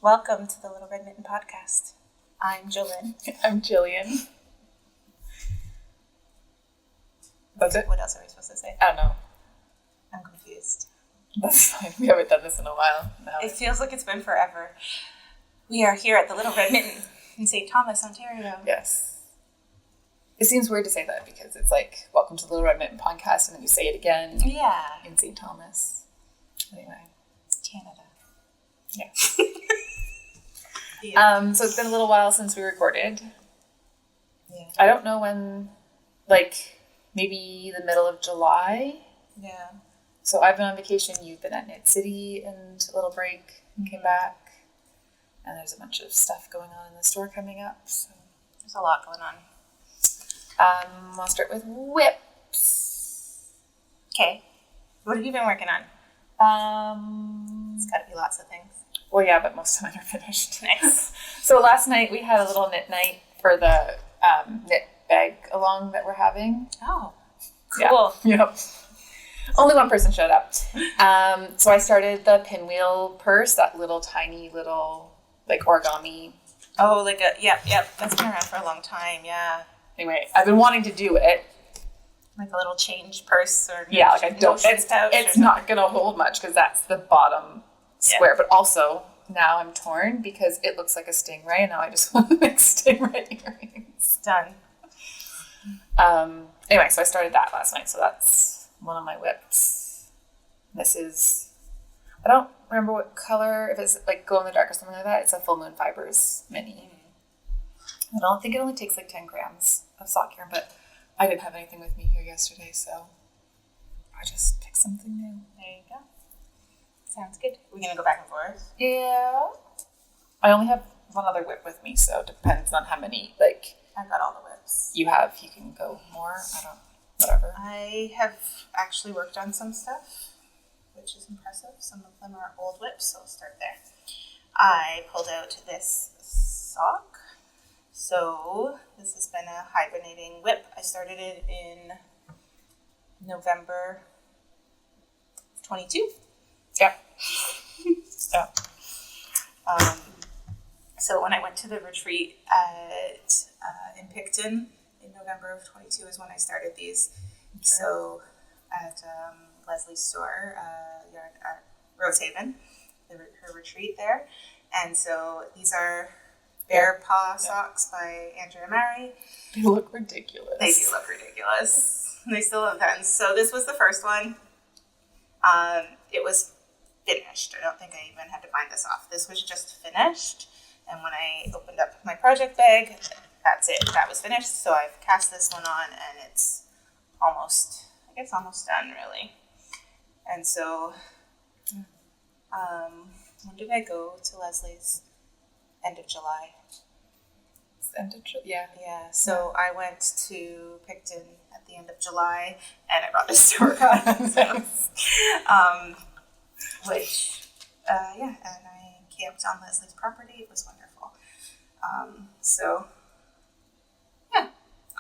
Welcome to the Little Red Mitten podcast. I'm Jolyn. I'm Jillian. That's it? What else are we supposed to say? I don't know. I'm confused. That's fine. We haven't done this in a while now. It feels like it's been forever. We are here at the Little Red Mitten in St. Thomas, Ontario. Yes. It seems weird to say that because it's like, welcome to the Little Red Mitten podcast, and then you say it again. Yeah. In St. Thomas. Anyway. It's Canada. Yeah. Yeah. So it's been a little while since we recorded. Yeah. I don't know when, like, maybe the middle of July. Yeah. So I've been on vacation, you've been at Knit City and a little break and came back. And there's a bunch of stuff going on in the store coming up. So There's a lot going on. I'll start with whips. Okay. What have you been working on? It's got to be lots of things. Well, yeah, but most of mine are finished. Nice. So last night we had a little knit night for the knit bag along that we're having. Oh, cool. Yeah. Yep. Only one person showed up. So I started the pinwheel purse, that little tiny little like origami. Oh, like a, yep. That's been around for a long time, yeah. Anyway, I've been wanting to do it. Like a little change purse or Yeah, like I don't, notions pouch it's or not going to hold much because that's the bottom square. Yeah. But also now I'm torn because it looks like a stingray and now I just want to make stingray earrings. Done. Anyway, so I started that last night. So that's one of my whips. This is, I don't remember what color, if it's like glow in the dark or something like that. It's a Full Moon Fibers mini. I don't think it only takes like 10 grams of sock yarn, but I didn't have anything with me here yesterday, so I just picked something new. There you go. Sounds good. We're going to go back and forth. Yeah. I only have one other whip with me, so it depends on how many, like, I've got all the whips. you have. You can go more. Whatever. I have actually worked on some stuff, which is impressive. Some of them are old whips, so I'll start there. I pulled out this sock. So this has been a hibernating whip. I started it in November 22. Yeah. Yeah. So when I went to the retreat at in Picton in November of 22 is when I started these. So at Leslie's store, yarn at Rosehaven, her retreat there. And so these are Bear Paw Socks by Andrea Mari. They look ridiculous. They do look ridiculous. They still have pens. So this was the first one. It was finished. I don't think I even had to bind this off. This was just finished. And when I opened up my project bag, that's it. That was finished. So I've cast this one on and it's almost done really. And so, when did I go to Leslie's? End of July. Yeah. Yeah, so I went to Picton at the end of July, and I brought this to work on. And I camped on Leslie's property. It was wonderful.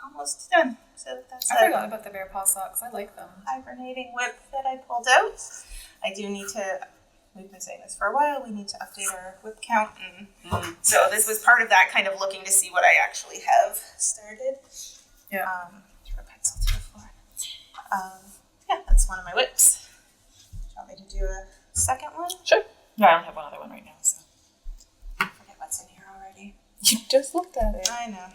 Almost done. So that's I forgot about the Bear Paw socks. I like them. hibernating whip that I pulled out. I do need to. We've been saying this for a while. We need to update our whip count. So this was part of that, kind of looking to see what I actually have started. Yeah. Throw a pencil to the floor. That's one of my whips. Do you want me to do a second one? Sure. Yeah, I only have one other one right now, so. I forget what's in here already. You just looked at it. I know.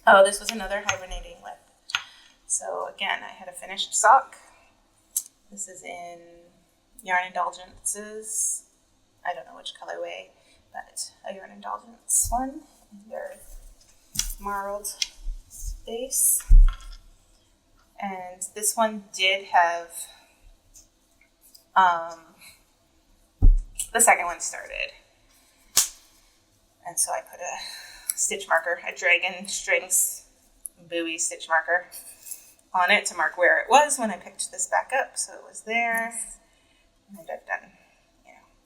Oh, this was another hibernating whip. So again, I had a finished sock. This is in Yarn Indulgences. I don't know which colorway, but a Yarn Indulgence one. Their marled base. And this one did have, the second one started. And so I put a stitch marker, a dragon strings buoy stitch marker on it to mark where it was when I picked this back up. So it was there. And I've done,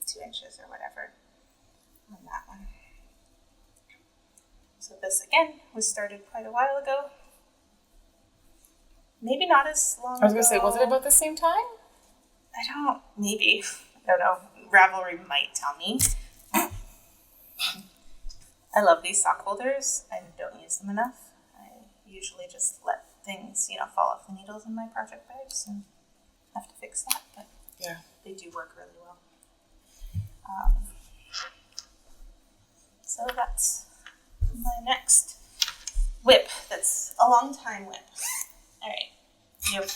2 inches or whatever on that one. So this again was started quite a while ago. Maybe not as long ago. I was going to say, was it about the same time? Maybe. I don't know. Ravelry might tell me. I love these sock holders. I don't use them enough. I usually just let things, fall off the needles in my project bags and have to fix that, but Yeah. they do work really well. So that's my next whip. That's a long time whip. All right. Yep.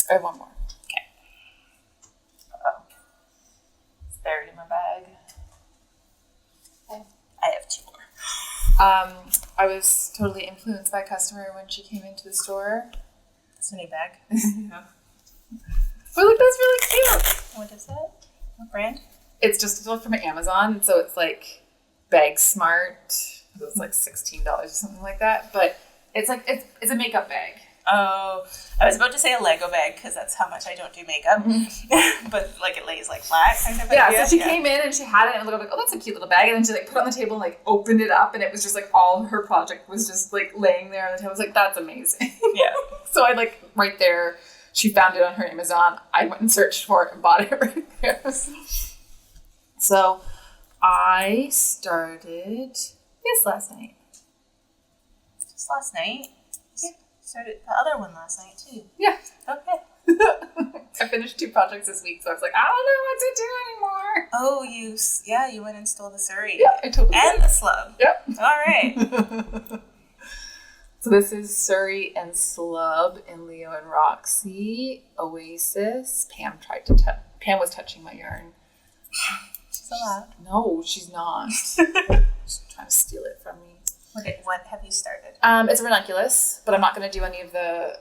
I have one more. Okay. Uh-oh. It's buried in my bag. Okay. I have two more. I was totally influenced by a customer when she came into the store. It's a new bag. Yeah. But look, that's really cute. What is it? What brand? It's just from Amazon, so it's like Bag Smart. It's like $16 or something like that. But it's like it's a makeup bag. Oh, I was about to say a Lego bag because that's how much I don't do makeup. Mm-hmm. But like it lays like flat kind of Yeah, idea. so she came in and she had it and looked like, oh, that's a cute little bag. And then she like put it on the table and like opened it up and it was just like all her project was just like laying there on the table. I was like, that's amazing. Yeah. So I like right there, she found it on her Amazon. I went and searched for it and bought it right there. So I started this last night. Just last night. Yeah. Started the other one last night too. Yeah. Okay. I finished 2 projects this week, so I was like, I don't know what to do anymore. Oh, you went and stole the Suri. Yeah, I totally And the slub. Yep. All right. So this is Suri and Slub in Leo and Roxy. Oasis. Pam was touching my yarn. She's allowed. No, she's not. She's trying to steal it from me. What have you started? It's a ranunculus, but I'm not going to do any of the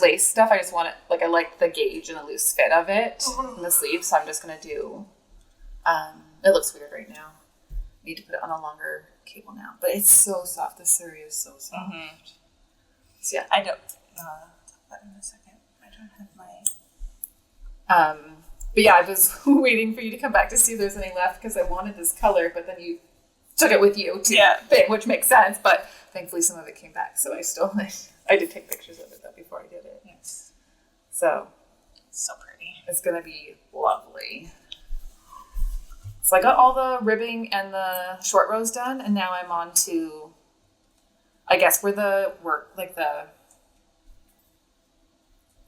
lace stuff. I just want it, like I like the gauge and the loose fit of it in the sleeve, so I'm just going to do, it looks weird right now. I need to put it on a longer cable now, but it's so soft. The Suri is so soft. Mm-hmm. So yeah. I don't, talk about it in a second. I don't have my... But yeah, I was waiting for you to come back to see if there's any left because I wanted this color, but then you took it with you to thing, which makes sense, but thankfully some of it came back, so I did take pictures of it though before I did it. Yes. So So pretty. it's gonna be lovely. So I got all the ribbing and the short rows done, and now I'm on to, I guess, where the work, like the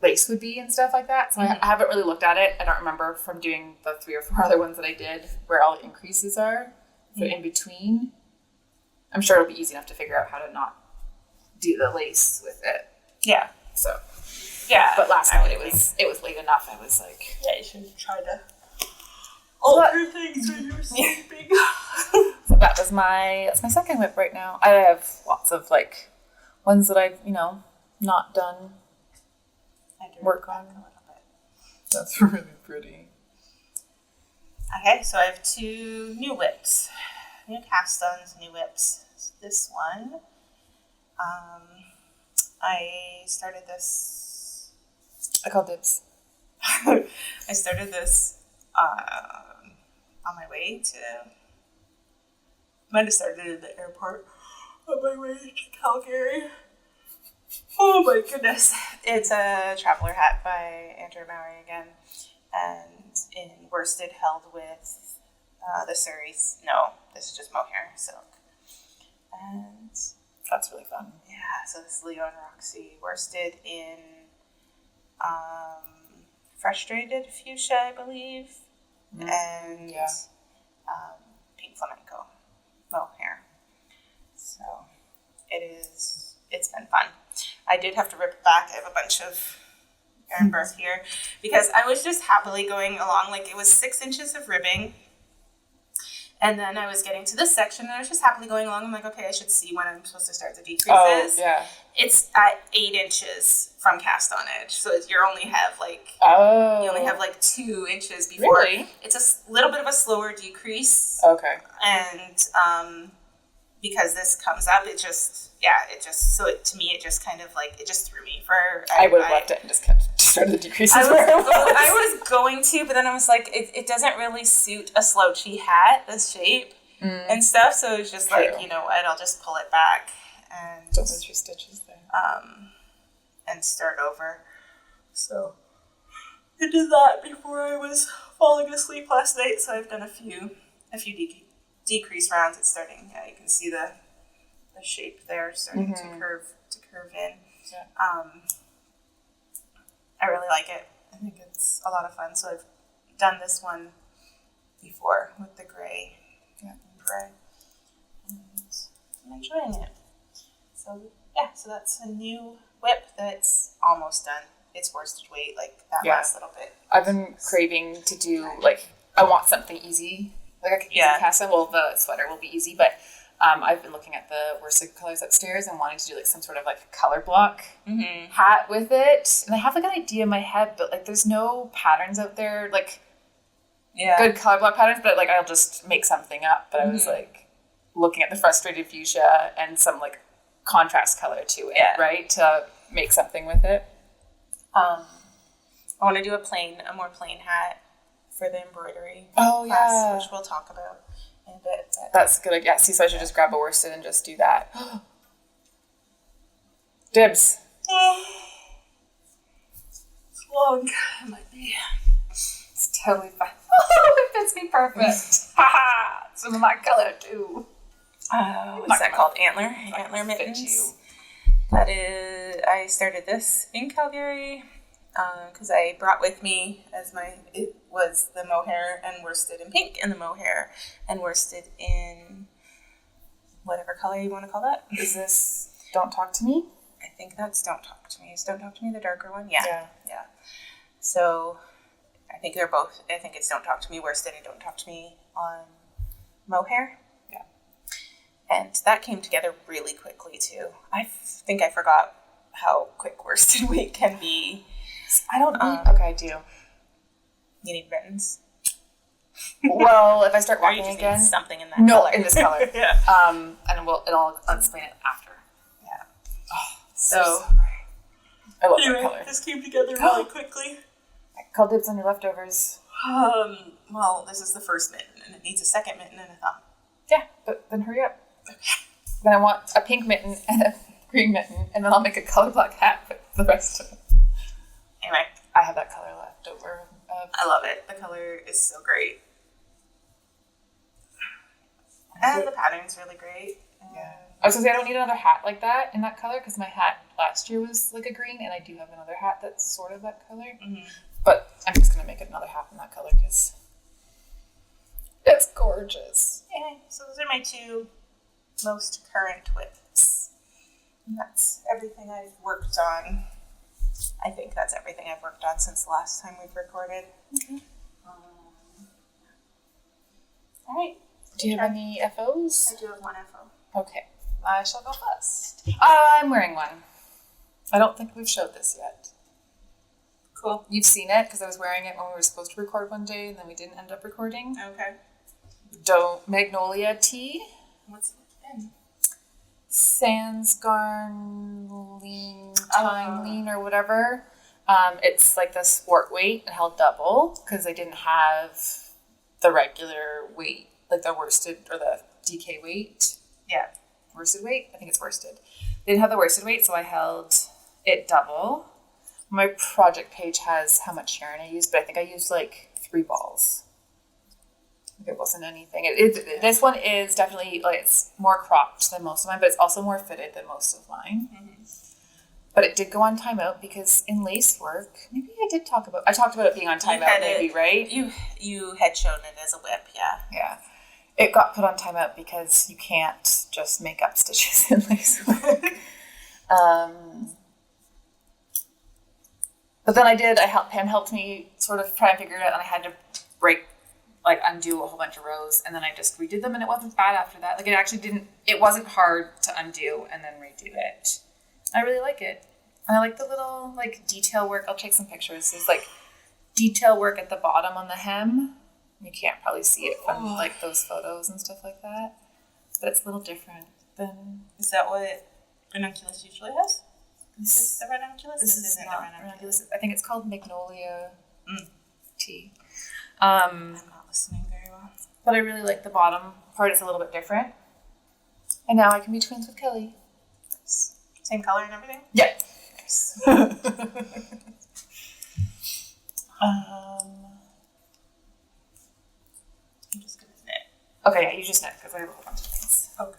lace would be and stuff like that. So I haven't really looked at it. I don't remember from doing the 3 or 4 other ones that I did where all the increases are. So in between, I'm sure it'll be easy enough to figure out how to not do the lace with it. Yeah. So Yeah. but last night it was late enough. I was like, Yeah, you should try to alter things when you're sleeping. so that's my second whip right now. I have lots of like ones that I've not done work on. A little bit. That's really pretty. Okay, so I have 2 new whips. New cast-ons, new whips. This one, I started this... I call dibs. I started this on my way to... Might have started at the airport on my way to Calgary. Oh my goodness. It's a traveler hat by Andrew Mowry again. And in worsted held with the Suri's. No, this is just mohair silk. And That's really fun. yeah, so this is Leo and Roxy worsted in frustrated fuchsia, I believe, and pink flamenco mohair. So it's been fun. I did have to rip it back. I have a bunch of yarn birth here because I was just happily going along. Like it was 6 inches of ribbing. And then I was getting to this section and I was just happily going along. I'm like, okay, I should see when I'm supposed to start the decreases. Oh, yeah. It's at 8 inches from cast on edge. So you only have like 2 inches before. Really? It's a little bit of a slower decrease. Okay. And because this comes up, to me, it just kind of like, it just threw me for... I would have left it and just started the decreases. I was going to, but then I was like, it doesn't really suit a slouchy hat, this shape and stuff. So it's just like, you know what, I'll just pull it back and don't lose your stitches there. And start over. So I did that before I was falling asleep last night. So I've done a few decrease rounds, it's starting. Yeah, you can see the shape there starting to curve in. Yeah. I really like it. I think it's a lot of fun. So I've done this one before with the gray. Yeah. Gray. And I'm enjoying it. So yeah, so that's a new whip that's almost done. It's worsted weight, like that last little bit. I've been craving to do, like, I want something easy. Like, I can easy cast on. Well, the sweater will be easy, but I've been looking at the worsted colors upstairs and wanting to do, like, some sort of, like, color block hat with it. And I have, like, an idea in my head, but, like, there's no patterns out there, like, good color block patterns, but, like, I'll just make something up. But I was, like, looking at the frustrated fuchsia and some, like, contrast color to it, right? To make something with it. I want to do a more plain hat for the embroidery class, which we'll talk about in a bit. But. That's good. Yeah, see, so I should just grab a worsted and just do that. Dibs. It's long. It might be. It's totally fine. Oh, it fits me perfect. Haha! Some of my color too. What's that called? Antler mittens. That is, I started this in Calgary because I brought with me it was the mohair and worsted in pink and the mohair and worsted in whatever color you want to call that. Is this Don't Talk to Me? I think that's Don't Talk to Me. Is Don't Talk to Me the darker one? Yeah. So I think they're both, I think it's Don't Talk to Me worsted and Don't Talk to Me on mohair. And that came together really quickly, too. I think I forgot how quick worsted weight can be. I don't need... Okay, I do. You need mittens? Well, if I start walking just again... Need something in that color. In this color. And I'll explain it after. Yeah. Oh, so I love that color. This came together really quickly. I call dibs on your leftovers. Well, this is the first mitten, and it needs a second mitten and a thumb. Yeah, but then hurry up. Then I want a pink mitten and a green mitten, and then I'll make a color block hat with the rest of it. Anyway, I have that color left over. I love it. The color is so great. And the pattern's really great. Yeah. I was going to say, I don't need another hat like that in that color, because my hat last year was like a green, and I do have another hat that's sort of that color. But I'm just going to make another hat in that color, because it's gorgeous. Yeah, so those are my two most current whips. And that's everything I've worked on. I think that's everything I've worked on since the last time we've recorded. All right. Do you have any FOs? I do have one FO. Okay. I shall go first. I'm wearing one. I don't think we've showed this yet. Cool. You've seen it, because I was wearing it when we were supposed to record one day, and then we didn't end up recording. Okay. Magnolia Tea. What's it in? Sans Garnline, Tyne or whatever. It's like the sport weight. It held double because they didn't have the regular weight, like the worsted or the DK weight. Yeah. Worsted weight? I think it's worsted. They didn't have the worsted weight, so I held it double. My project page has how much yarn I used, but I think I used like 3 balls. It wasn't anything. This one is definitely, like, it's more cropped than most of mine, but it's also more fitted than most of mine. But it did go on timeout because in lace work, maybe I talked about it being on timeout, maybe, right? You had shown it as a whip, yeah. Yeah. It got put on timeout because you can't just make up stitches in lace work. But then Pam helped me sort of try and figure it out, and I had to undo a whole bunch of rows, and then I just redid them, and it wasn't bad after that. Like, it wasn't hard to undo and then redo it. I really like it. And I like the little, like, detail work. I'll take some pictures. There's, like, detail work at the bottom on the hem. You can't probably see it from, like, those photos and stuff like that. But it's a little different than... Is that what ranunculus usually has? Is this the ranunculus? This is not ranunculus. I think it's called Magnolia Tea. I'm not listening very well. But I really like the bottom part. It's a little bit different. And now I can be twins with Kelly. Same color and everything? Yeah. Nice. I'm just gonna knit. Okay, yeah, you just knit because I have a whole bunch of things. Okay.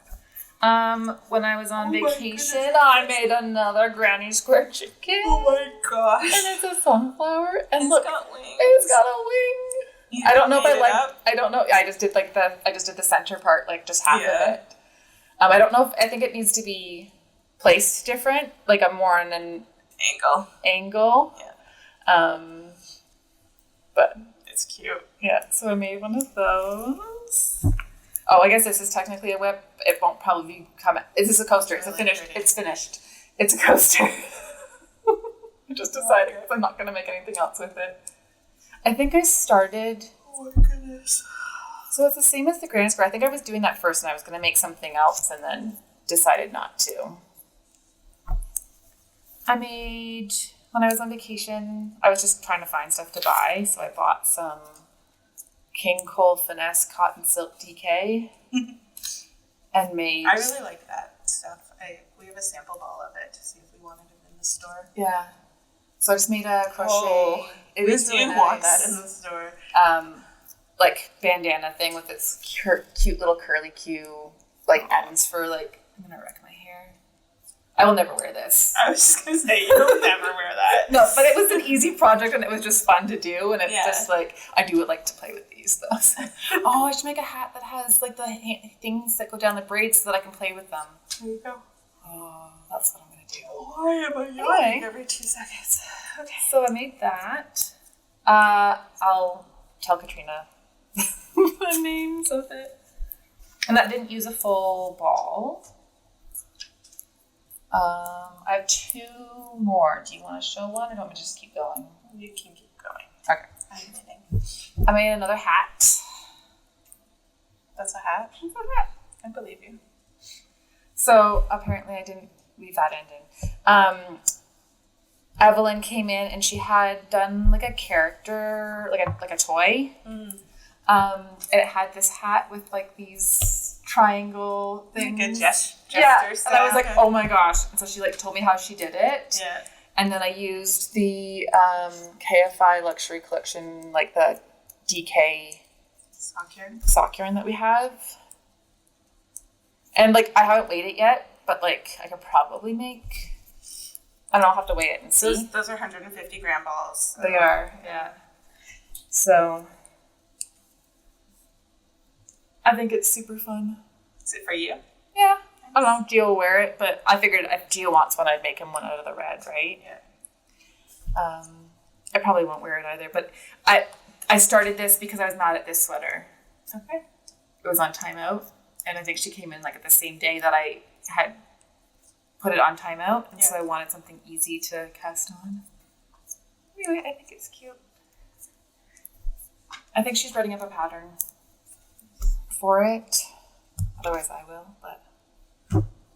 When I was on Oh my vacation, goodness. I made another granny square chicken. Oh my gosh. And it's a sunflower. And It's look, got wings. it's got a wing. You I don't know if I made it like. up? I don't know. I just did the center part, like just half Yeah. of it. I don't know if I think it needs to be placed different. Like I'm more on an angle. Yeah. But It's cute. yeah, so I made one of those. Oh, I guess this is technically a whip. It won't probably come. This is a coaster. It's a Really finished. pretty. It's finished. It's a coaster. I just decided I'm not going to make anything else with it. I think I started. Oh my goodness. So it's the same as the granny square. I think I was doing that first, and I was going to make something else, and then decided not to. I made when I was on vacation. I was just trying to find stuff to buy, so I bought some King Cole Finesse cotton silk DK, and made. I really like that stuff. We have a sample ball of it to see if we wanted it in the store. Yeah. So I just made a crochet. Oh, It we was do really want nice. that in the store. Like bandana thing with its cute little curly Q like ends for like. I'm gonna wreck my hair. I will never wear this. I was just gonna say you'll never wear that. No, but it was an easy project and it was just fun to do, and it's Yeah. just like I do like to play with these though. So. Oh, I should make a hat that has like the things that go down the braids so that I can play with them. There you go. Oh, that's what I'm gonna do. Why am I yawning Anyway. every 2 seconds? Okay. So I made that. I'll tell Katrina the names of it. And that didn't use a full ball. I have 2 more. Do you want to show one or do you want me to just keep going? You can keep going. Okay. I'm knitting. I made another hat. That's a hat? I believe you. So apparently I didn't leave that ending. Evelyn came in and she had done like a character, like a toy. It had this hat with like these triangle things. Like a gesture Yeah, style. and I was like, oh my gosh. And so she like told me how she did it. Yeah. And then I used the KFI Luxury Collection, like the DK sock yarn that we have. And like I haven't weighed it yet, but like I could probably make. I don't know, I'll have to weigh it and see. Those are 150 gram balls. They are, yeah. So I think it's super fun. Is it for you? Yeah. I don't know, Gio will wear it, but I figured if Gio wants one, I'd make him one out of the red, right? Yeah. I probably won't wear it either, but I started this because I was mad at this sweater. Okay. It was on timeout, and I think she came in like at the same day that I had put it on timeout, and so I wanted something easy to cast on. Anyway, I think it's cute. I think she's writing up a pattern for it. Otherwise I will, but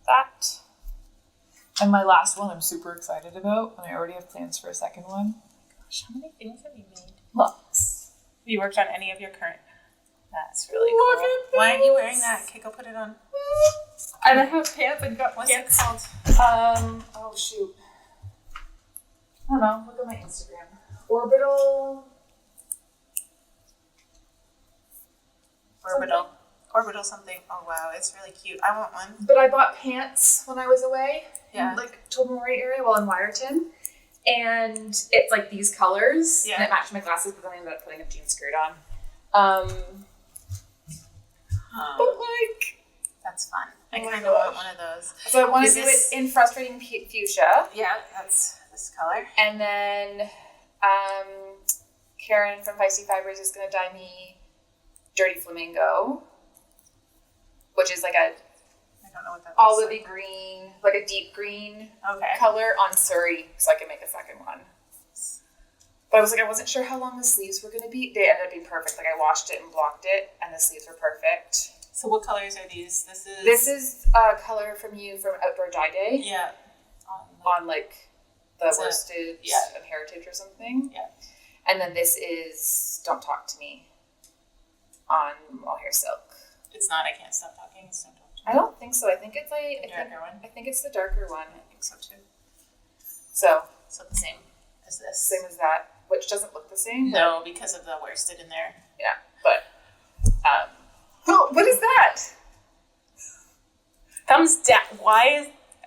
that. And my last one I'm super excited about, and I already have plans for a second one. Gosh, how many things have you made? Lots. Have you worked on any of your current? That's really Look cool. at Why aren't you this. wearing that? Okay, go put it on. And I have pants. I got What's pants. it called? Oh shoot. I don't know. Look at my Instagram. Orbital. Orbital something. Oh wow, it's really cute. I want one. But I bought pants when I was away. Yeah. In like Tobermory area, well in Wyerton. And it's like these colors. Yeah. And it matched my glasses, but then I ended up putting a jean skirt on. But like, That's fun. I Oh my kind of want gosh. one of those. so I want to Is do this- it in frustrating fuchsia. Yeah, that's this color. And then Karen from Feisty Fibers is going to dye me Dirty Flamingo, which is like a I don't know what that looks olivey green, like a deep green like. Okay. color on Suri, so I can make a second one. But I was like, I wasn't sure how long the sleeves were going to be. They ended up being perfect. Like I washed it and blocked it, and the sleeves were perfect. So what colors are these? This is a color from you from Outdoor Dye Day Yeah. on like the That's it. worsted Yeah. and heritage or something. Yeah. And then this is Don't Talk to Me on Mohair Silk. It's not. I can't stop talking. It's Don't Talk to Me. I don't think so. I think it's like The darker one. I think it's the darker one. I think so too. So So the same as this. same as that, which doesn't look the same. No, because of the worsted in there. Yeah, but but Thumbs down.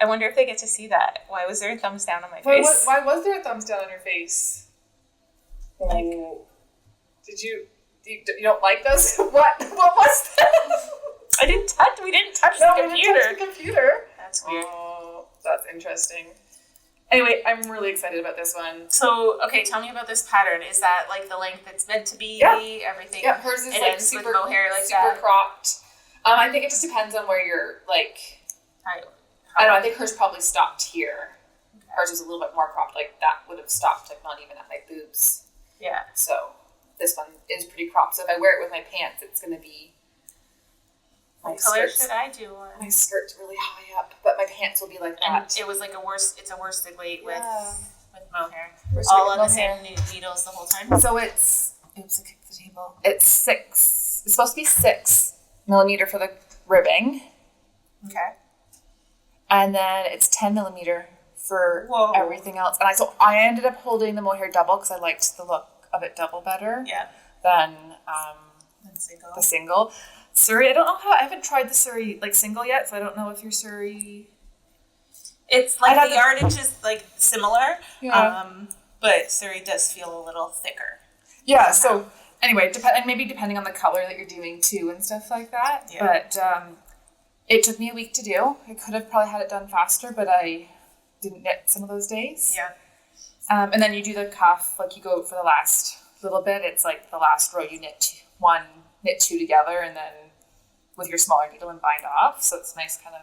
I wonder if they get to see that. Why was there a thumbs down on my face? Why was there a thumbs down on your face? Like, did you don't like those? What was that? we didn't touch the computer. We didn't touch the computer. That's weird. Oh, that's interesting. Anyway, I'm really excited about this one. So, okay, tell me about this pattern. Is that like the length it's meant to be? Yeah. Everything? Yeah, hers is it like ends super with mohair like super that? cropped. I think it just depends on where you're like. I don't know. I think hers probably stopped here. Okay. Hers was a little bit more cropped. Like that would have stopped, like not even at my boobs. Yeah. So this one is pretty cropped. So if I wear it with my pants, it's going to be. What color should I do? My skirt's really high up, but my pants will be like that. And it was like it's a worsted weight with mohair. Worsted All on the mohair. same needles the whole time. So it's. Oops! I kicked the table. It's 6. It's supposed to be 6mm for the ribbing. Okay. And then it's 10mm for Whoa. everything else. And I ended up holding the mohair double because I liked the look of it double better than the single. Suri, I don't know how, I haven't tried the Suri like single yet, so I don't know if your Suri. It's like the yardage is like similar, Yeah. but Suri does feel a little thicker. Yeah, so anyway, and maybe depending on the color that you're doing too and stuff like that. Yeah. But it took me a week to do. I could have probably had it done faster, but I didn't knit some of those days. Yeah. And then you do the cuff, like you go for the last little bit. It's like the last row you knit 2 together, and then with your smaller needle and bind off. So it's nice kind of.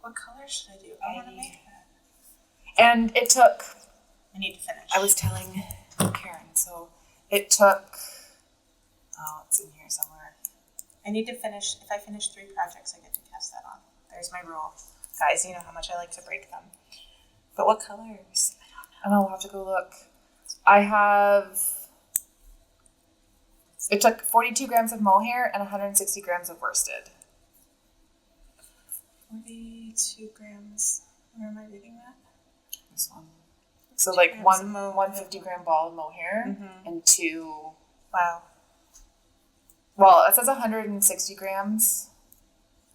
What color should I do? I want to make that. And it took. I need to finish. I was telling Karen, so it took. Oh, it's in here somewhere. I need to finish. If I finish 3 projects, I get to cast that on. There's my rule. Guys, you know how much I like to break them. But what colors? I don't know. We'll have to go look. I have. It took 42 grams of mohair and 160 grams of worsted. 42 grams. Where am I reading that? This one. So like grams of mohair. 150 gram ball of mohair and 2. Wow. Well, it says 160 grams.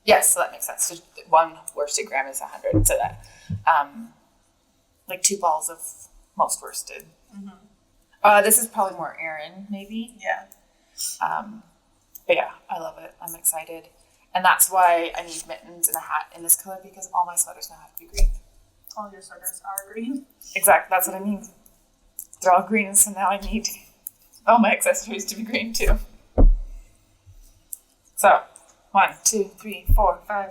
Yes, so that makes sense. So 1 worsted gram is 100. So that, like 2 balls of most worsted. This is probably more Aran, maybe. Yeah. But yeah, I love it. I'm excited. And that's why I need mittens and a hat in this color, because all my sweaters now have to be green. All your sweaters are green. Exactly. That's what I mean. They're all green, so now I need all my accessories to be green too. So, 1, 2, 3, 4, 5,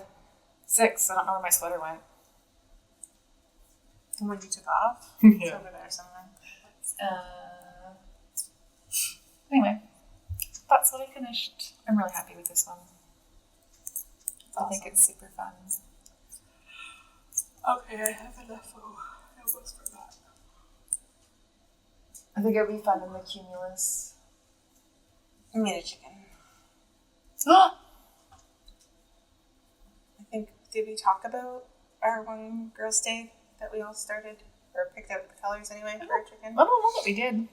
6. I don't know where my sweater went. The one you took off? It's Yeah. over there somewhere. Anyway, that's what I finished. I'm really happy with this one. I think it's super fun. Okay, I have enough. I almost forgot. I think it'll be fun in the cumulus. I made a chicken. Oh! I think, did we talk about our one girls' day that we all started or picked out the colors anyway for our chicken? I don't know that we did.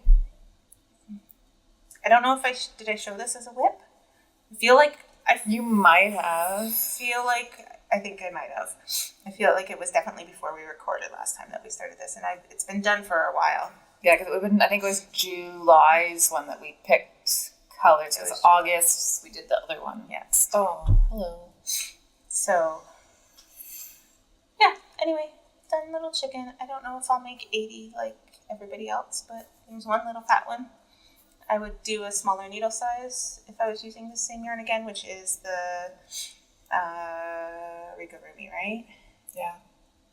I don't know if did I show this as a whip? I feel like You might have. I think I might have. I feel like it was definitely before we recorded last time that we started this, and it's been done for a while. Yeah, because I think it was July's one that we picked colors. It was August. We did the other one. Yes. Oh, hello. So, yeah. Anyway, done little chicken. I don't know if I'll make 80 like everybody else, but there's one little fat one. I would do a smaller needle size if I was using the same yarn again, which is the Rigurumi, right? Yeah.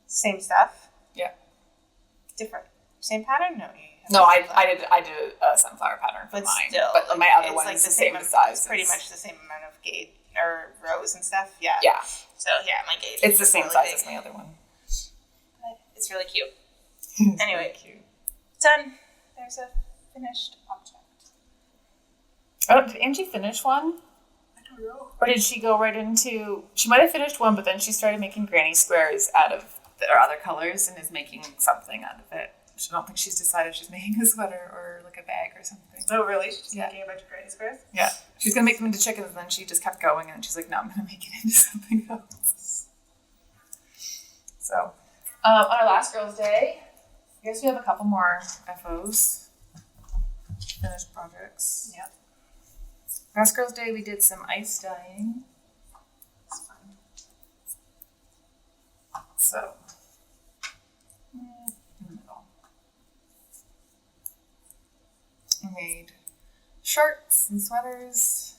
Same stuff. Yeah. Different. Same pattern? No. No, I did a sunflower pattern for But mine. still, but my other one is the same size. It's pretty much the same amount of gauge or rows and stuff. Yeah. Yeah. So yeah, my gauge. It's the same really size big. as my other one. But it's really cute. It's Anyway. really cute. Done. There's a finished object. Oh, did Angie finish one? I don't know. Or did she go right into... She might have finished one, but then she started making granny squares out of their other colors and is making something out of it. I don't think she's decided she's making a sweater or like a bag or something. Oh, really? She's just making a bunch of granny squares? Yeah. She's going to make them into chickens, and then she just kept going, and she's like, no, I'm going to make it into something else. So, on our last girls' day, I guess we have a couple more FOs, finished projects. Yep. Last girls' day, we did some ice dyeing. That's fun. So, in the middle. We made shirts and sweaters.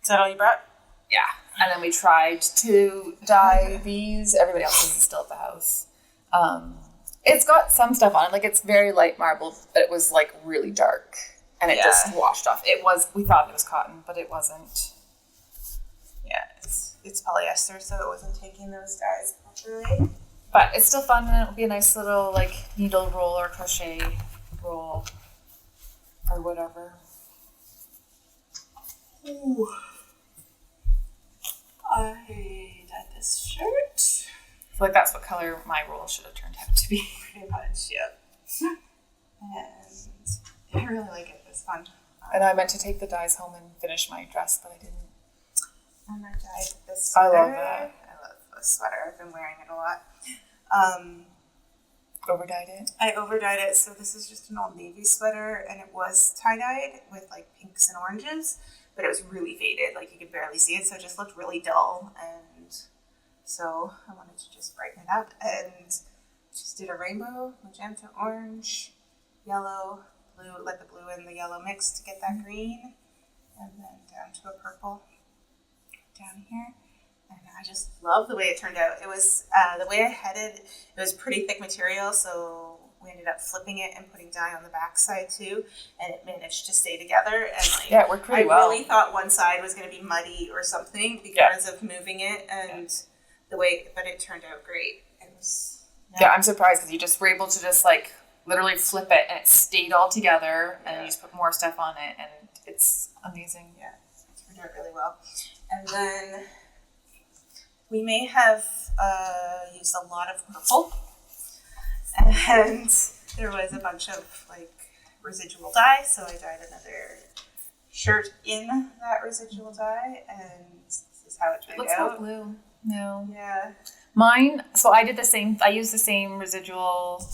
Is that all you brought? Yeah. And then we tried to dye these. Everybody else is still at the house. It's got some stuff on it. Like, it's very light marbled, but it was, like, really dark. And it just washed off. We thought it was cotton, but it wasn't. Yeah, it's polyester, so it wasn't taking those dyes properly. But it's still fun, and it'll be a nice little, like, needle roll or crochet roll or whatever. Ooh. I dyed this shirt. I feel like that's what color my roll should have turned out to be. Pretty much, yep. And I really like it. It was fun. And I meant to take the dyes home and finish my dress, but I didn't. And I dyed this I sweater. love that. I love this sweater. I've been wearing it a lot. Overdyed it? I overdyed it, so this is just an old navy sweater, and it was tie-dyed with like pinks and oranges, but it was really faded, like you could barely see it, so it just looked really dull, and so I wanted to just brighten it up, and just did a rainbow, magenta, orange, yellow, blue, let the blue and the yellow mix to get that green, and then down to a purple down here. And I just love the way it turned out. It was, the way I had it, it was pretty thick material, so we ended up flipping it and putting dye on the back side too, and it managed to stay together. And like, yeah, it worked pretty well. I really thought one side was going to be muddy or something because of moving it and the way, but it turned out great. It was, yeah, I'm surprised because you just were able to just like literally flip it and it stayed all together, and you just put more stuff on it, and it's amazing. Yeah, it turned out really well. And then we may have used a lot of purple, and there was a bunch of like residual dye, so I dyed another shirt in that residual dye, and this is how it turned Looks out. like blue. No. Yeah. Mine, so I did the same, I used the same residual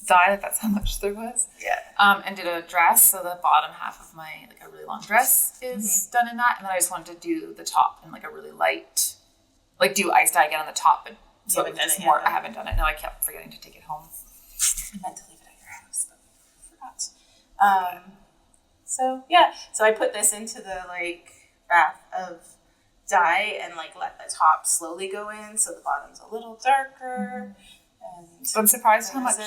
dye, like that's how much there was. Yeah. And did a dress, so the bottom half of my, like a really long dress is done in that, and then I just wanted to do the top in like a really light, like do ice dye again on the top, and so it was just more, I haven't done it. No, I kept forgetting to take it home. I meant to leave it at your house, but I forgot. So yeah, so I put this into the like bath of dye and like let the top slowly go in, so the bottom's a little darker. And So I'm surprised how much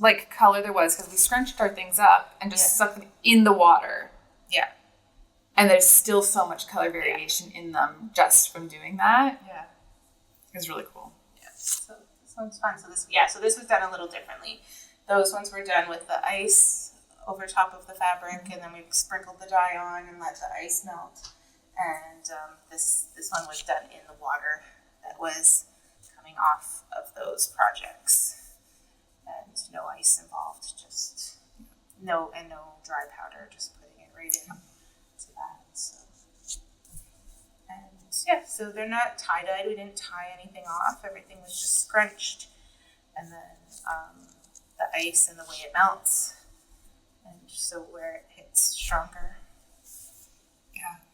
like color there was, because we scrunched our things up and just stuck them in the water. Yeah. And there's still so much color variation in them just from doing that. Yeah. It was really cool. Yeah. So this one's fun. So this was done a little differently. Those ones were done with the ice over top of the fabric, and then we sprinkled the dye on and let the ice melt. And this one was done in the water that was coming off of those projects, and no ice involved, just no dry powder, just putting it right in to that. So, and yeah, so they're not tie dyed. We didn't tie anything off. Everything was just scrunched, and then the ice and the way it melts, and so where it hits stronger,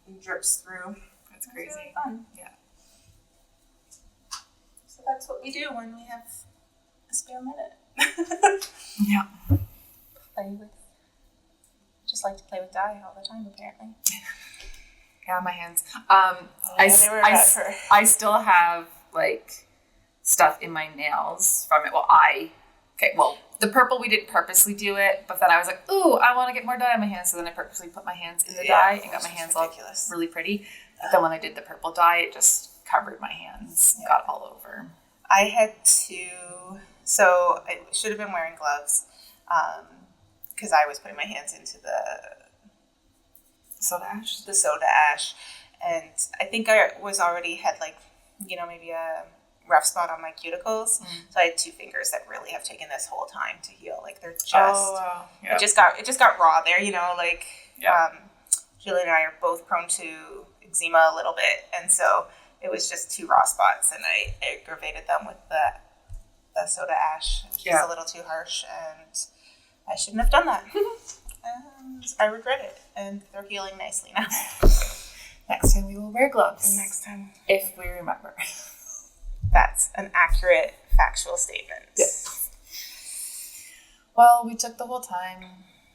and drips through. That's crazy. It's really fun. Yeah. So that's what we do when we have a spare minute. Yeah. Just like to play with dye all the time, apparently. Yeah, my hands. I I still have like stuff in my nails from it. Well, the purple, we didn't purposely do it, but then I was like, ooh, I want to get more dye on my hands. So then I purposely put my hands in the dye and got my hands all really pretty. But then when I did the purple dye, it just covered my hands, got all over. I had to, so I should have been wearing gloves because I was putting my hands into the soda ash. And I think I was already had like, maybe a rough spot on my cuticles. So I had 2 fingers that really have taken this whole time to heal. Like they're just, it just got raw there, you know, like, Julie and I are both prone to eczema a little bit. And so it was just 2 raw spots, and I aggravated them with the soda ash. It was just a little too harsh, and I shouldn't have done that. And I regret it, and they're healing nicely now. Next time we will wear gloves. Next time. If we remember. That's an accurate, factual statement. Yes. Well, we took the whole time,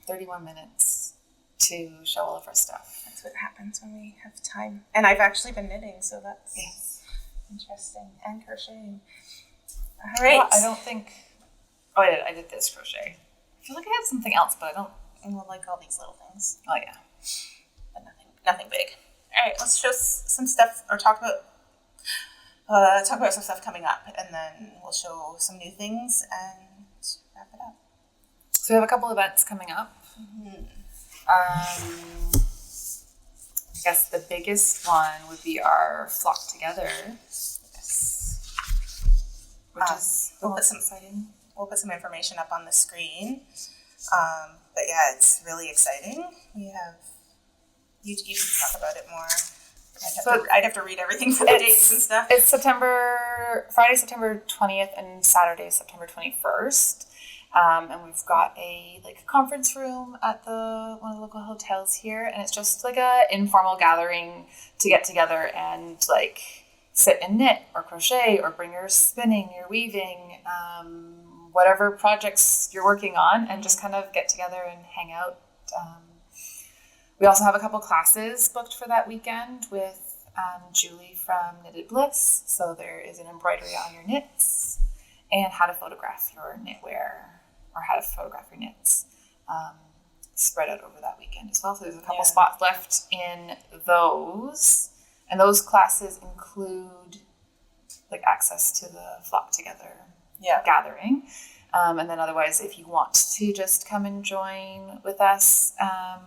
31 minutes, to show all of our stuff. That's what happens when we have time. And I've actually been knitting, so that's interesting. And crocheting. All right. Well, I don't think... Oh, I did this crochet. I feel like I had something else, but I don't... And we'll like all these little things. Oh, yeah. But nothing big. All right, let's show some stuff, or talk about some stuff coming up, and then we'll show some new things and wrap it up. So we have a couple events coming up. I guess the biggest one would be our Flock2gether. Yes. Which is exciting. We'll put some information up on the screen. But yeah, it's really exciting. We have, you can talk about it more. I'd have to read everything for the dates and stuff. It's Friday, September 20th and Saturday, September 21st. And we've got a conference room at one of the local hotels here, and it's just like a informal gathering to get together and sit and knit or crochet or bring your spinning, your weaving, whatever projects you're working on, and just kind of get together and hang out. We also have a couple classes booked for that weekend with Julie from Knitted Bliss. So there is an embroidery on your knits and how to photograph your knitwear, or how to photograph your knits, spread out over that weekend as well. So there's a couple spots left in those. And those classes include access to the Flock2gether gathering. And then otherwise, if you want to just come and join with us, I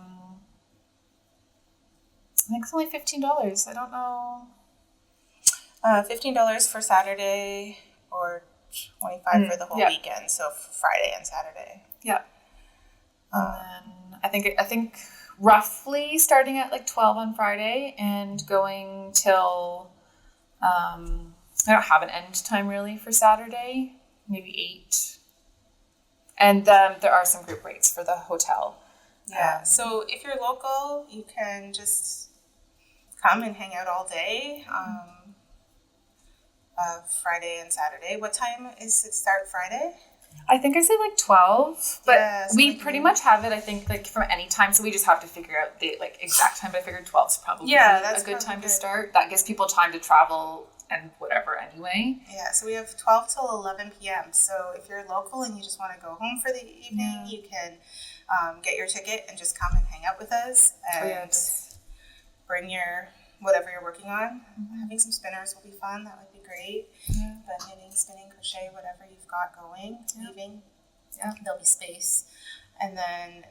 think it's only $15. I don't know. $15 for Saturday, or $25 for the whole weekend. So Friday and Saturday. Yeah. And then I think roughly starting at 12 on Friday and going till I don't have an end time really for Saturday. Maybe 8. And there are some group rates for the hotel. Yeah. So if you're local, you can just come and hang out all day, Friday and Saturday. What time is it start Friday? I think I said 12, but we pretty much have it, I think, from any time. So we just have to figure out the exact time, but I figured 12 is probably a good time to start. That gives people time to travel and whatever anyway. Yeah, so we have 12 till 11 p.m. So if you're local and you just want to go home for the evening, you can get your ticket and just come and hang out with us. And bring your whatever you're working on. Having some spinners will be fun. That would be great. But knitting, spinning, crochet, whatever you've got going, weaving, there'll be space. And then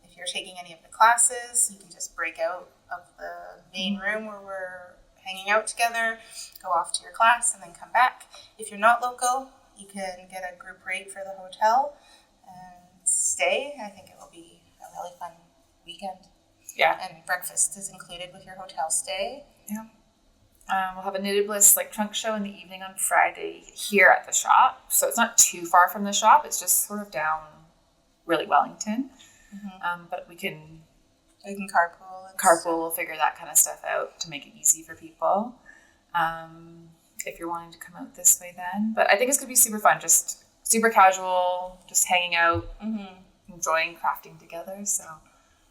if you're taking any of the classes, you can just break out of the main room where we're hanging out together, go off to your class, and then come back. If you're not local, you can get a group rate for the hotel and stay. I think it will be a really fun weekend. Yeah. And breakfast is included with your hotel stay. Yeah. We'll have a Knitted Bliss trunk show in the evening on Friday here at the shop. So it's not too far from the shop. It's just sort of down really Wellington. But we can carpool. We'll figure that kind of stuff out to make it easy for people. If you're wanting to come out this way then. But I think it's going to be super fun. Just super casual, just hanging out, enjoying crafting together. So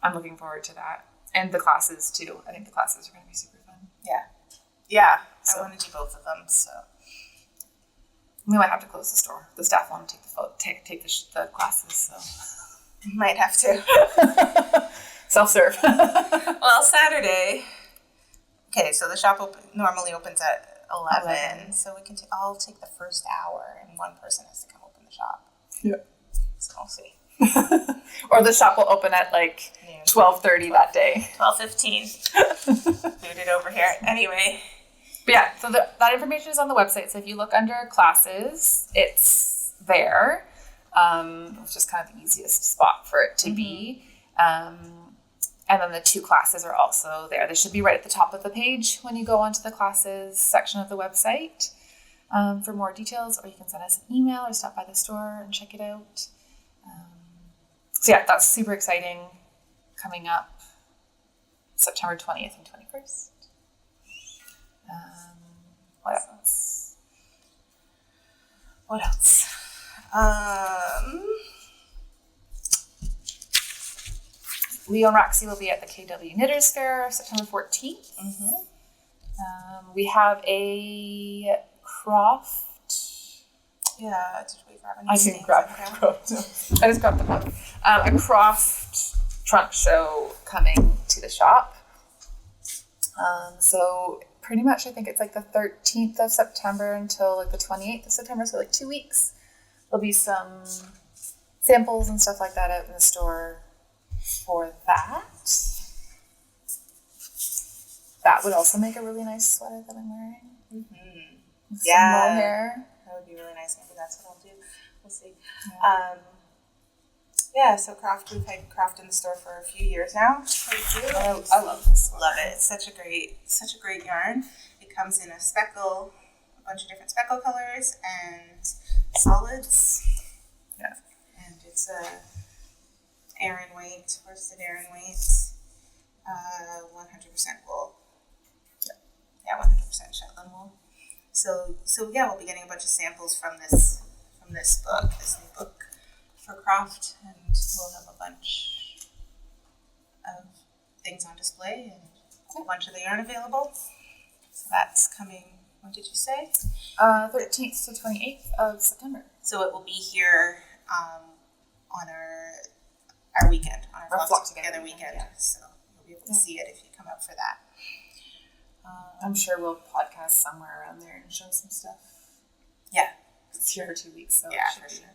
I'm looking forward to that. And the classes too. I think the classes are going to be super fun. Yeah. Yeah. So, I want to do both of them. So we might have to close the store. The staff want to take the classes. So might have to. Self-serve. Well, Saturday. Okay, so the shop normally opens at 11. So we can I'll take the first hour, and one person has to come open the shop. Yeah. So we'll see. Or the shop will open at 12:30 that day. 12:15. Booted over here. Anyway, But yeah, so that information is on the website. So if you look under classes, it's there. It's just kind of the easiest spot for it to be. And then the 2 classes are also there. They should be right at the top of the page when you go onto the classes section of the website for more details, or you can send us an email or stop by the store and check it out. So yeah, that's super exciting. Coming up September 20th and 21st. What else? What else? Leo and Roxy will be at the KW Knitters Fair September 14th. We have a Croft. Yeah, did we grab any? I didn't grab Croft. I just grabbed the book. A Croft trunk show coming to the shop. So pretty much I think it's like the 13th of September until like the 28th of September. So like 2 weeks. There'll be some samples and stuff like that out in the store for that. That would also make a really nice sweater that I'm wearing. With some long hair. That would be really nice. Maybe that's what I'll do. We'll see. So Croft, we've had Croft in the store for a few years now. I love this one. Love it. It's such a great yarn. It comes in a bunch of different speckle colors and solids. Yeah. And it's a Aran weight, worsted Aran weight, 100% wool. Yeah, 100% Shetland wool. So yeah, we'll be getting a bunch of samples from this book, this new book for Croft, and we'll have a bunch of things on display and a bunch of the yarn available. So that's coming. When did you say? 13th to 28th of September. So it will be here on our weekend, on our Flock2gether weekend. Yeah. So you'll be able to see it if you come up for that. I'm sure we'll podcast somewhere around there and show some stuff. Yeah. It's here for 2 weeks, so yeah, for sure.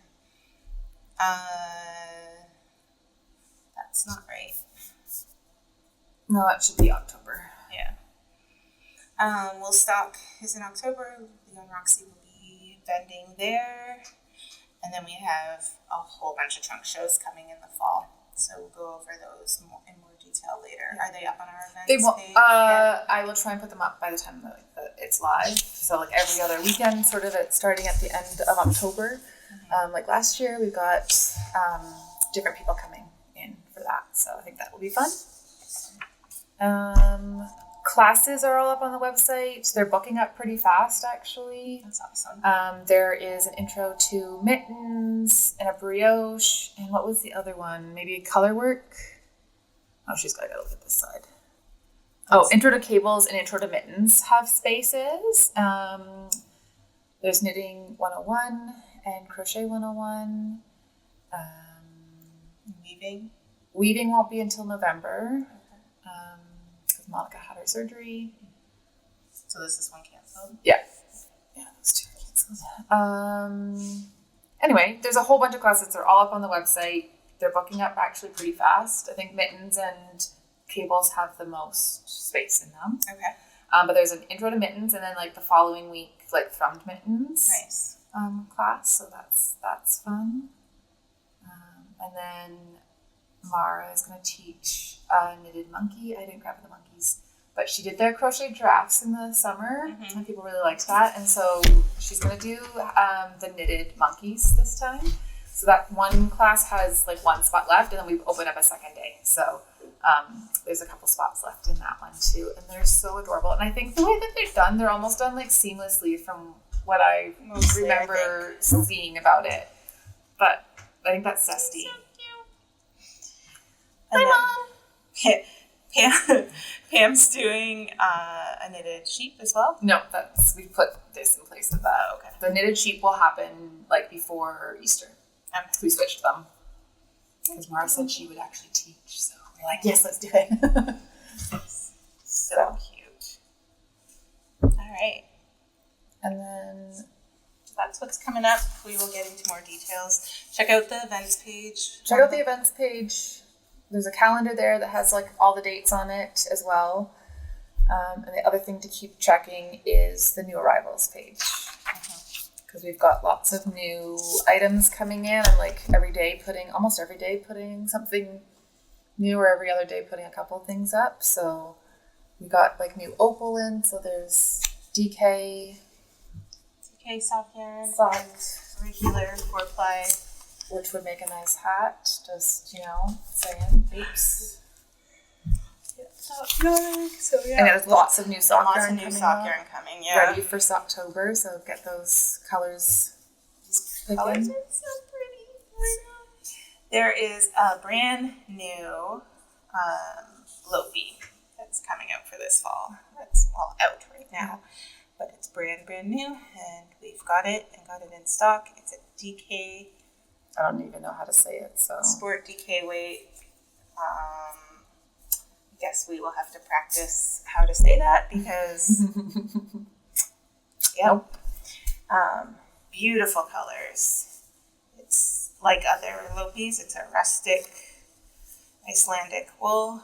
That's not right. No, it should be October. Yeah. We'll stock is in October. Leo and Roxy will be vending there. And then we have a whole bunch of trunk shows coming in the fall. So we'll go over those in more detail later. Are they up on our events They won't. page? I will try and put them up by the time that it's live. So like every other weekend, sort of starting at the end of October. Like last year, we've got different people coming in for that. So I think that will be fun. Classes are all up on the website. They're booking up pretty fast, actually. That's awesome. There is an intro to mittens and a brioche. And what was the other one? Maybe color work? Oh, she's got to go look at this side. Intro to cables and intro to mittens have spaces. There's knitting 101 and crochet 101. Weaving? Weaving won't be until November. Because Monica had her surgery. So this is one canceled? Yeah. Yeah, those 2 are canceled. Anyway, there's a whole bunch of classes. They're all up on the website. They're booking up actually pretty fast. I think mittens and cables have the most space in them. Okay. But there's an intro to mittens, and then like the following week, like thrummed mittens. Nice. Class. So that's fun. And then Mara is going to teach a knitted monkey. I didn't grab the monkeys, but she did their crochet drafts in the summer, and people really liked that. And so she's going to do the knitted monkeys this time. So that one class has like one spot left, and then we've opened up a second day. So there's a couple spots left in that one too, and they're so adorable. And I think the way that they're done, they're almost done like seamlessly from what I remember seeing about it. But I think that's Zesty. Hi, Mom. Pam's doing a knitted sheep as well? No, we put this in place of that. Oh, okay. The knitted sheep will happen like before Easter. Okay. We switched them. Because Mara said she would actually teach, so we're like, yes, let's do it. So cute. All right. And then that's what's coming up. We will get into more details. Check out the events page. Check out the events page. There's a calendar there that has like all the dates on it as well. And the other thing to keep tracking is the new arrivals page. Because we've got lots of new items coming in. I'm like almost every day putting something new, or every other day putting a couple of things up. So we got like new opal in. So there's DK soft yarn, soft, regular 4-ply, which would make a nice hat. Just, saying, oops. Sock yarn. So yeah. And there's lots of new sock lots yarn of new coming sock out. yarn coming. Yeah. Ready for October, so get those colors. Colors are so pretty. I know. There is a brand new Lopi that's coming out for this fall. That's out right now, but it's brand new, and we've got it in stock. It's a DK. I don't even know how to say it. So Sport DK weight. I guess we will have to practice how to say that because. Yep. Beautiful colors. It's like other Lopis. It's a rustic Icelandic wool.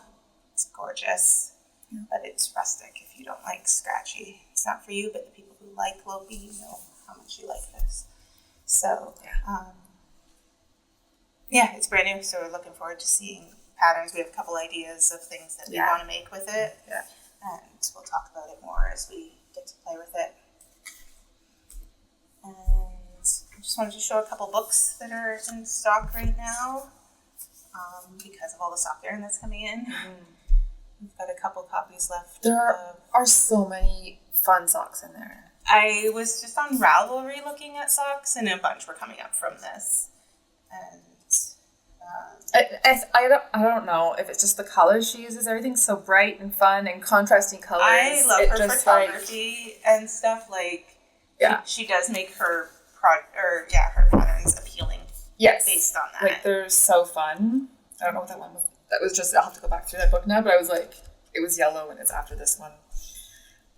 It's gorgeous, but it's rustic. If you don't like scratchy, it's not for you. But the people who like Lopi, you know how much you like this. So, it's brand new. So we're looking forward to seeing patterns. We have a couple ideas of things that we want to make with it, and we'll talk about it more as we get to play with it. And I just wanted to show a couple books that are in stock right now because of all the sock yarn that's coming in. We've got a couple copies left. There are so many fun socks in there. I was just on Ravelry looking at socks, and a bunch were coming up from this. And I don't know if it's just the colors she uses. Everything's so bright and fun and contrasting colors. I love her photography and stuff. Like, she does make her her patterns appealing. Yes, based on that. Like, they're so fun. I don't know what that one was. That was just, I'll have to go back through that book now, but I was like, it was yellow and it's after this one.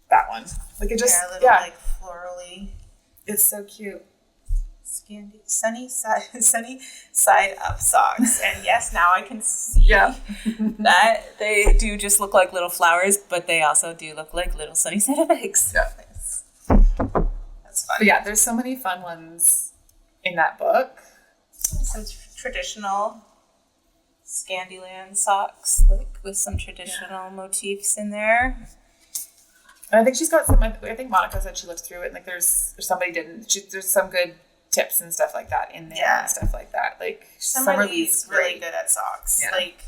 That one. Like, it just, like florally. It's so cute. Sunny side up socks. And yes, now I can see that they do just look like little flowers, but they also do look like little sunny side up eggs. Yeah. That's fun. But there's so many fun ones in that book. Some traditional Scandinavian socks, like with some traditional motifs in there. And I think she's got some. I think Monica said she looked through it, and like there's somebody didn't. There's some good tips and stuff like that in there and stuff like that. Like Summerlee's really good at socks. Yeah. Like,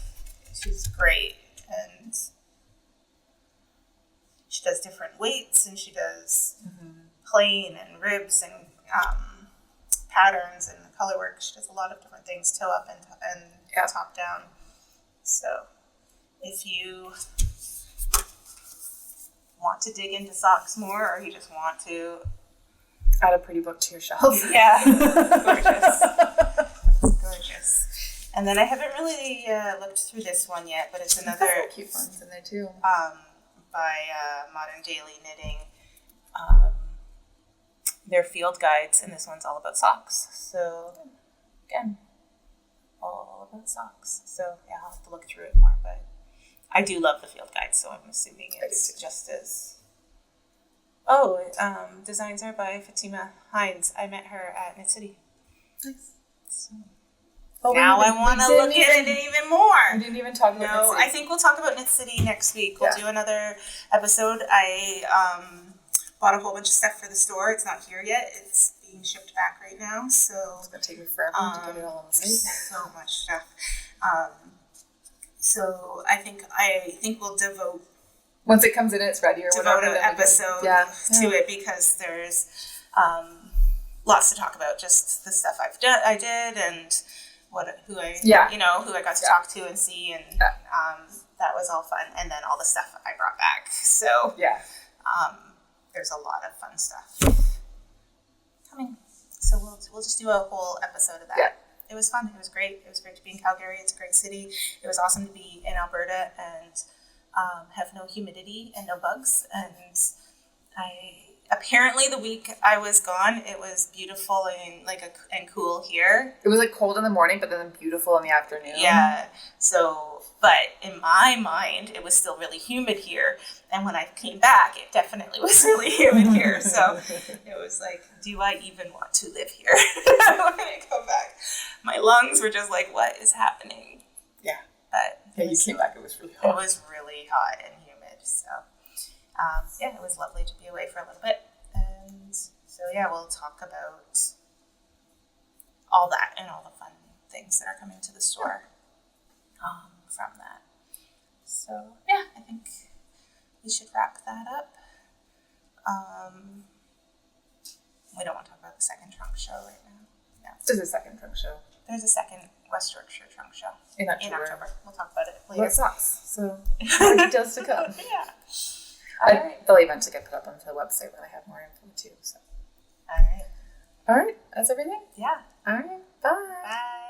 she's great, and she does different weights, and she does plain and ribs and patterns and the color work. She does a lot of different things, toe up and top down. So if you want to dig into socks more, or you just want to add a pretty book to your shelf. Yeah, gorgeous. It's gorgeous. And then I haven't really looked through this one yet, but it's another cute ones in there too. By Modern Daily Knitting. They're field guides, and this one's all about socks. So again, all about socks. So I'll have to look through it more, but I do love the field guides, so I'm assuming it's just as. Designs are by Fatima Hines. I met her at Knit City. Nice. So now I want to look at it even more. We didn't even talk about Knit City. I think we'll talk about Knit City next week. We'll do another episode. I bought a whole bunch of stuff for the store. It's not here yet. It's being shipped back right now. So it's going to take me forever to get it all on the site. So much stuff. So I think we'll devote. Once it comes in, it's ready or whatever. Devote an episode to it because there's lots to talk about. Just the stuff I did and who I got to talk to and see, and that was all fun. And then all the stuff I brought back. So there's a lot of fun stuff coming. So we'll just do a whole episode of that. Yeah. It was fun. It was great. It was great to be in Calgary. It's a great city. It was awesome to be in Alberta and have no humidity and no bugs. And apparently the week I was gone, it was beautiful and and cool here. It was like cold in the morning, but then beautiful in the afternoon. Yeah. So, but in my mind, it was still really humid here. And when I came back, it definitely was really humid here. So it was like, do I even want to live here when I come back? My lungs were just like, what is happening? Yeah. But yeah, you came back, it was really hot. It was really hot and humid. So, yeah, it was lovely to be away for a little bit. And so, yeah, we'll talk about all that and all the fun things that are coming to the store from that. So, yeah, I think we should wrap that up. We don't want to talk about the second trunk show right now. No. There's a second trunk show. There's a second West Yorkshire trunk show in October. We'll talk about it later. Well, it sucks. So, more details to come. Yeah. All right. They'll eventually get put up onto the website when I have more info too. So. All right. All right. That's everything? Yeah. All right. Bye. Bye.